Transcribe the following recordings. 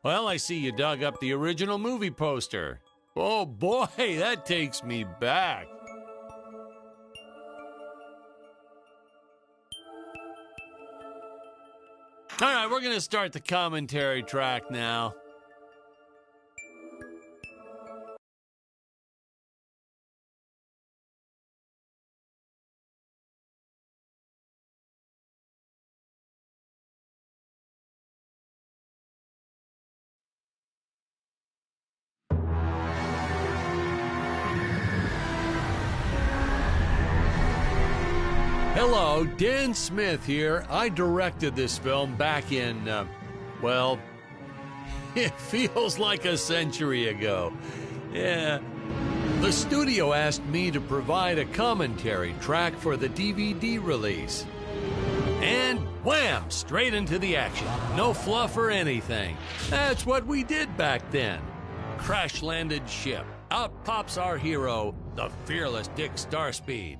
Well, I see you dug up the original movie poster. Oh boy, that takes me back. All right, we're going to start the commentary track now. Hello, Dan Smith here. I directed this film back in, well, it feels like a century ago. Yeah. The studio asked me to provide a commentary track for the DVD release. And wham! Straight into the action. No fluff or anything. That's what we did back then. Crash-landed ship. Out pops our hero, the fearless Dick Starspeed.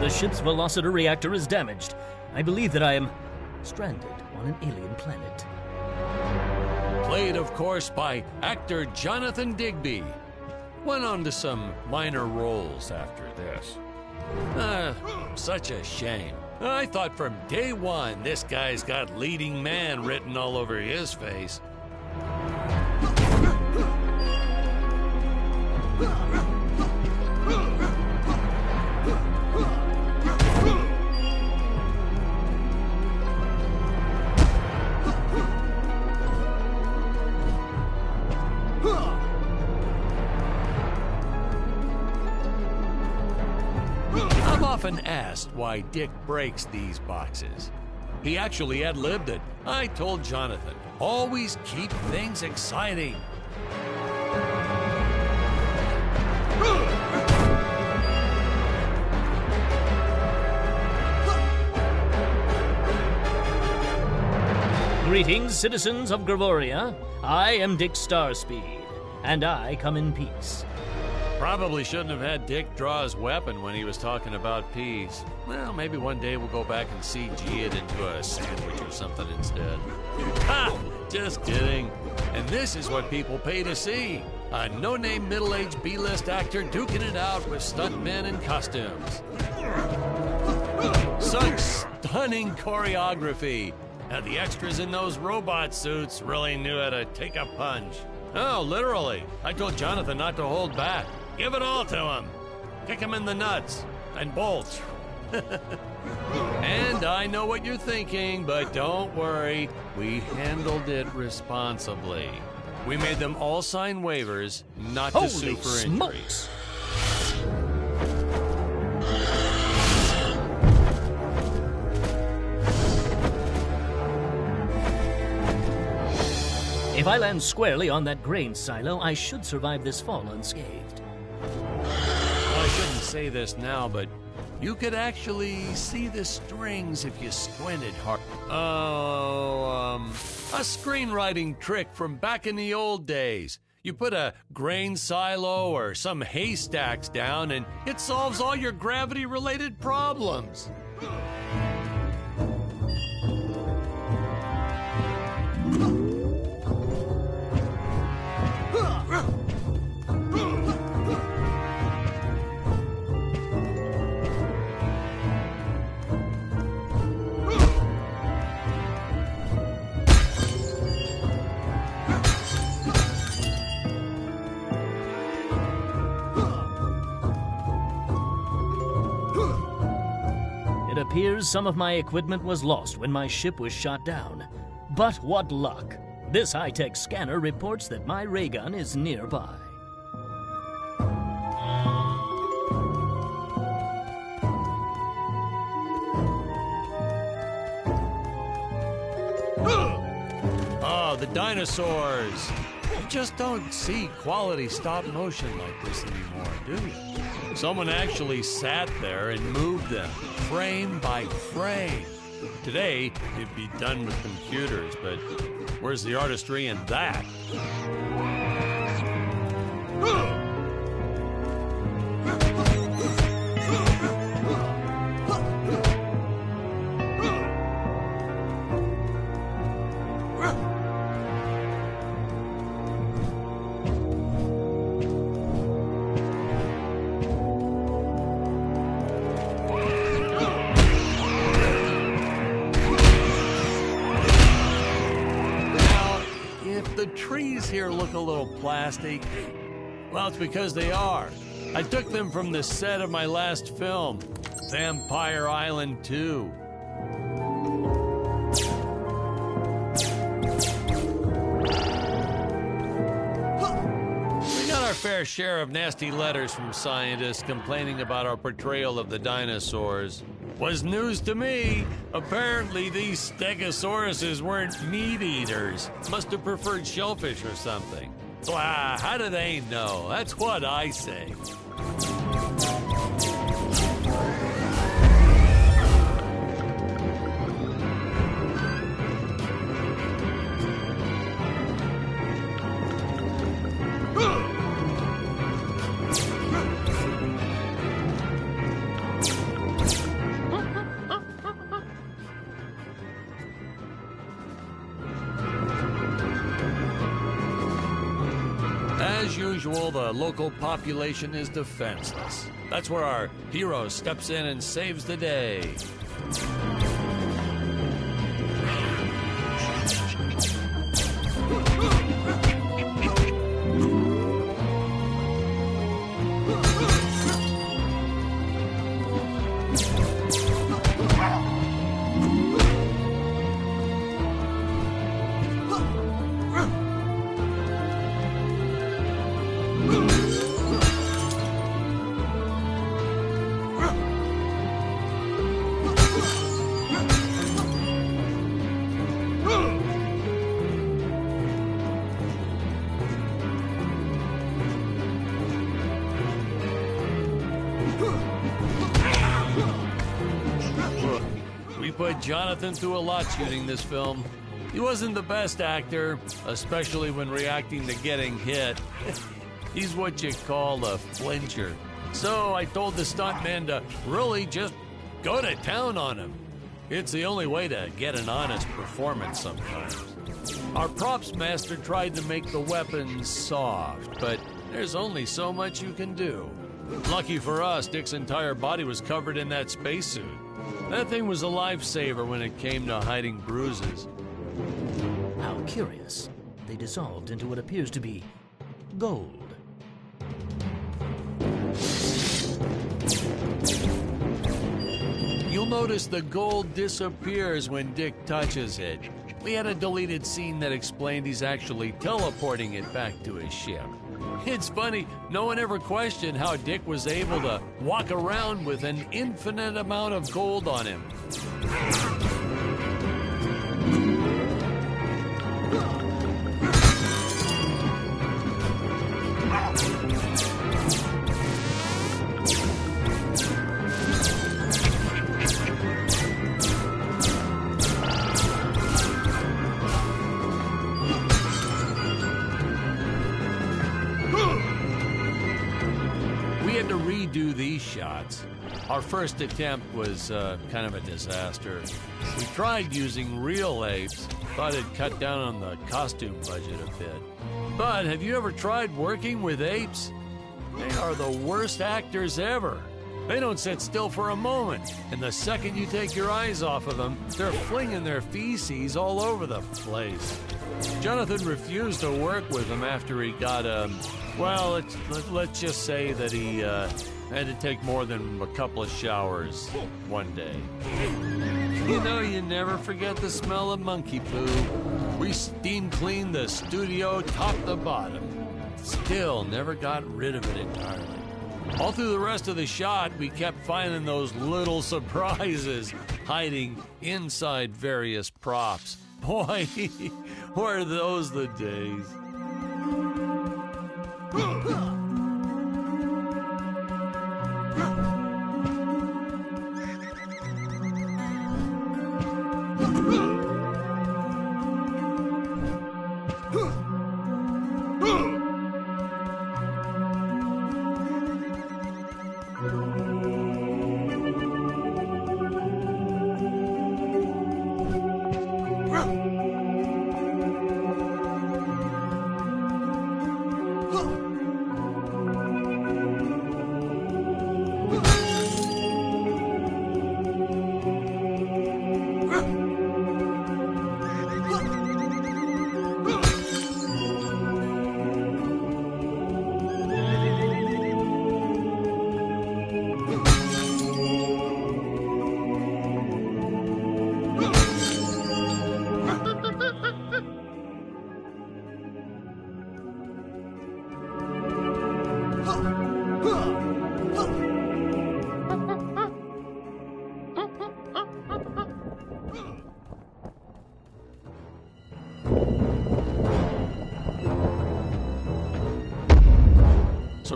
The ship's velociter reactor is damaged. I believe that I am stranded on an alien planet. Played, of course, by actor Jonathan Digby. Went on to some minor roles after this. Such a shame. I thought from day one this guy's got leading man written all over his face. Often asked why Dick breaks these boxes. He actually ad-libbed it. I told Jonathan, always keep things exciting. Greetings, citizens of Gravoria. I am Dick Starspeed, and I come in peace. Probably shouldn't have had Dick draw his weapon when he was talking about peace. Well, maybe one day we'll go back and CG it into a sandwich or something instead. Ha! Just kidding. And this is what people pay to see. A no-name middle-aged B-list actor duking it out with stuntmen in costumes. Such stunning choreography. Now, the extras in those robot suits really knew how to take a punch. Oh, literally. I told Jonathan not to hold back. Give it all to him. Kick him in the nuts and bolts. And I know what you're thinking, but don't worry. We handled it responsibly. We made them all sign waivers not to sue for injuries. If I land squarely on that grain silo, I should survive this fall unscathed. Well, I shouldn't say this now, but you could actually see the strings if you squinted hard. A screenwriting trick from back in the old days. You put a grain silo or some haystacks down and it solves all your gravity-related problems. It appears some of my equipment was lost when my ship was shot down. But what luck! This high-tech scanner reports that my ray gun is nearby. Oh, the dinosaurs! You just don't see quality stop motion like this anymore, do you? Someone actually sat there and moved them, frame by frame. Today, it'd be done with computers, but where's the artistry in that? the trees here look a little plastic? Well, it's because they are. I took them from the set of my last film, Vampire Island 2. We got our fair share of nasty letters from scientists complaining about our portrayal of the dinosaurs. Was news to me. Apparently, these stegosauruses weren't meat eaters. Must have preferred shellfish or something. Wow, how do they know? That's what I say. As usual, the local population is defenseless. That's where our hero steps in and saves the day. We put Jonathan through a lot shooting this film. He wasn't the best actor, especially when reacting to getting hit. He's what you call a flincher. So I told the stuntman to really just go to town on him. It's the only way to get an honest performance sometimes. Our props master tried to make the weapons soft, but there's only so much you can do. Lucky for us, Dick's entire body was covered in that spacesuit. That thing was a lifesaver when it came to hiding bruises. How curious. They dissolved into what appears to be gold. You'll notice the gold disappears when Dick touches it. We had a deleted scene that explained he's actually teleporting it back to his ship. It's funny, no one ever questioned how Dick was able to walk around with an infinite amount of gold on him. We had to redo these shots. Our first attempt was kind of a disaster. We tried using real apes, thought it'd cut down on the costume budget a bit. But have you ever tried working with apes? They are the worst actors ever. They don't sit still for a moment, and the second you take your eyes off of them, they're flinging their feces all over the place. Jonathan refused to work with them after he got well, let's just say that he had to take more than a couple of showers one day. You know, you never forget the smell of monkey poo. We steam cleaned the studio top to bottom. Still never got rid of it entirely. All through the rest of the shot, we kept finding those little surprises hiding inside various props. Boy, were those the days.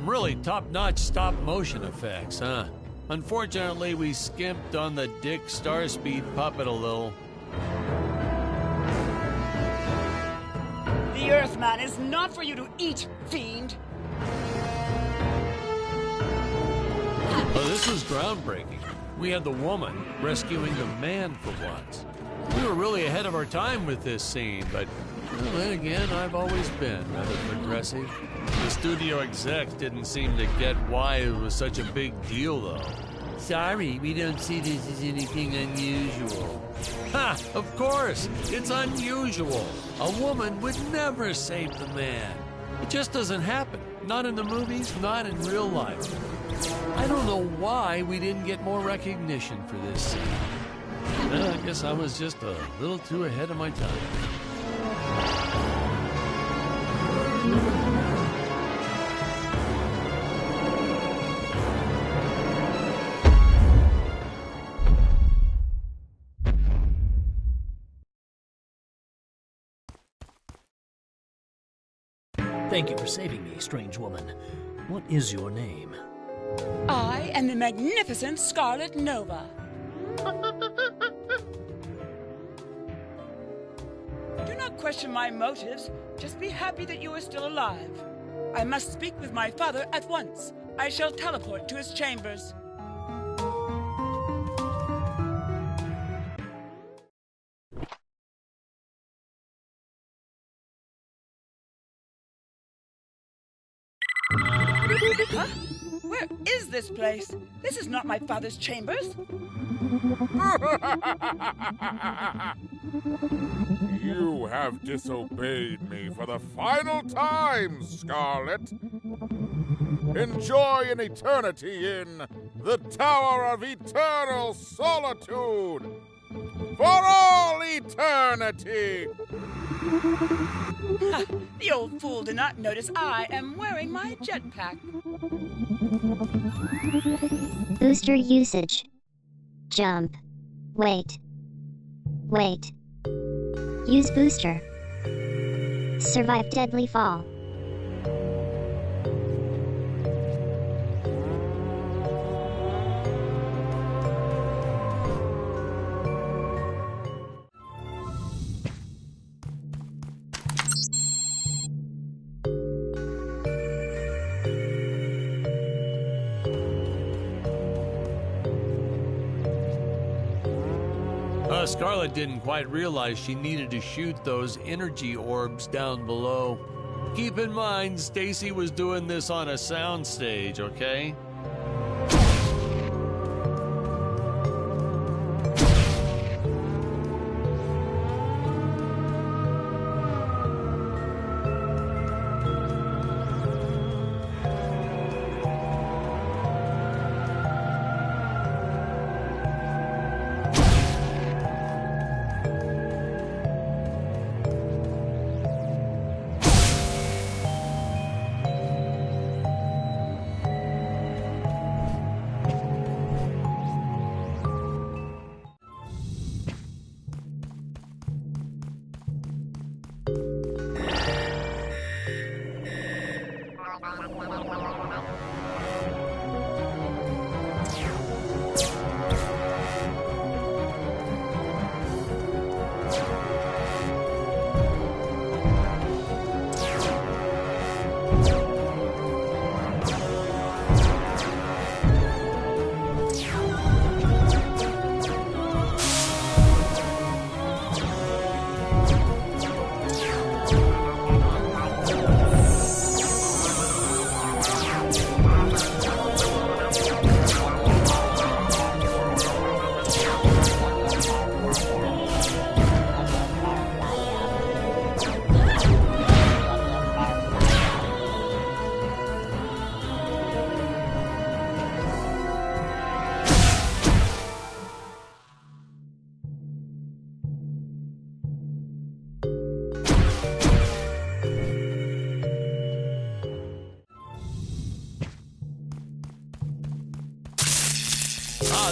Some really top-notch stop-motion effects, huh? Unfortunately, we skimped on the Dick Starspeed puppet a little. The Earthman is not for you to eat, fiend! Well, this was groundbreaking. We had the woman rescuing the man for once. We were really ahead of our time with this scene, but well, then again, I've always been rather progressive. The studio execs didn't seem to get why it was such a big deal, though. Sorry, we don't see this as anything unusual. Ha! Of course! It's unusual. A woman would never save the man. It just doesn't happen. Not in the movies, not in real life. I don't know why we didn't get more recognition for this scene. Well, I guess I was just a little too ahead of my time. Thank you for saving me, strange woman. What is your name? I am the magnificent Scarlet Nova. Do not question my motives. Just be happy that you are still alive. I must speak with my father at once. I shall teleport to his chambers. Huh? Where is this place? This is not my father's chambers. You have disobeyed me for the final time, Scarlet. Enjoy an eternity in the Tower of Eternal Solitude. For all eternity! Ha, the old fool did not notice I am wearing my jetpack. Booster usage. Jump. Wait. Wait. Use booster. Survive deadly fall. Scarlet didn't quite realize she needed to shoot those energy orbs down below. Keep in mind, Stacy was doing this on a soundstage, okay?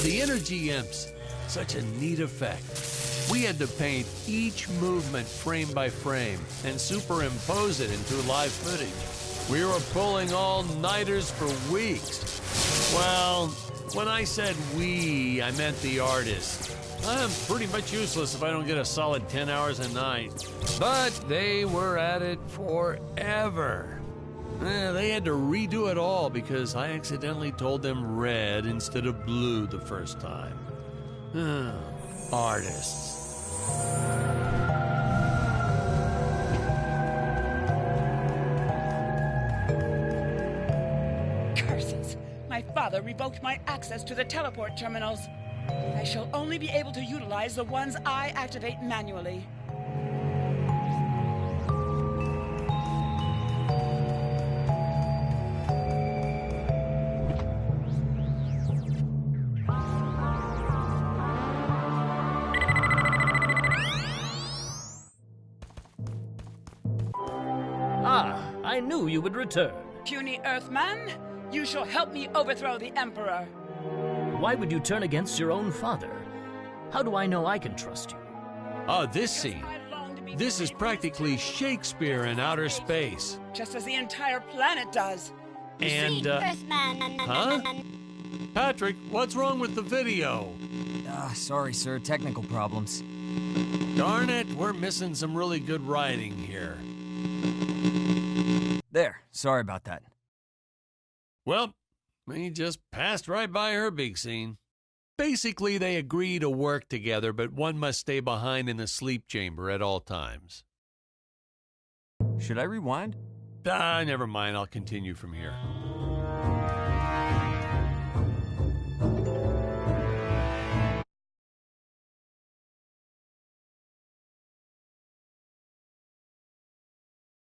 The energy imps. Such a neat effect. We had to paint each movement frame by frame and superimpose it into live footage. We were pulling all-nighters for weeks. Well, when I said we, I meant the artists. I'm pretty much useless if I don't get a solid 10 hours a night. But they were at it forever. They had to redo it all because I accidentally told them red instead of blue the first time. Artists. Curses! My father revoked my access to the teleport terminals. I shall only be able to utilize the ones I activate manually. Ah, I knew you would return. Puny Earthman, you shall help me overthrow the Emperor. Why would you turn against your own father? How do I know I can trust you? This scene. This is practically Shakespeare in outer space. Just as the entire planet does. And, Earthman. huh? Patrick, what's wrong with the video? Sorry, sir. Technical problems. Darn it, we're missing some really good writing here. There. Sorry about that. Well, we just passed right by her big scene. Basically, they agree to work together, but one must stay behind in the sleep chamber at all times. Should I rewind? Never mind. I'll continue from here.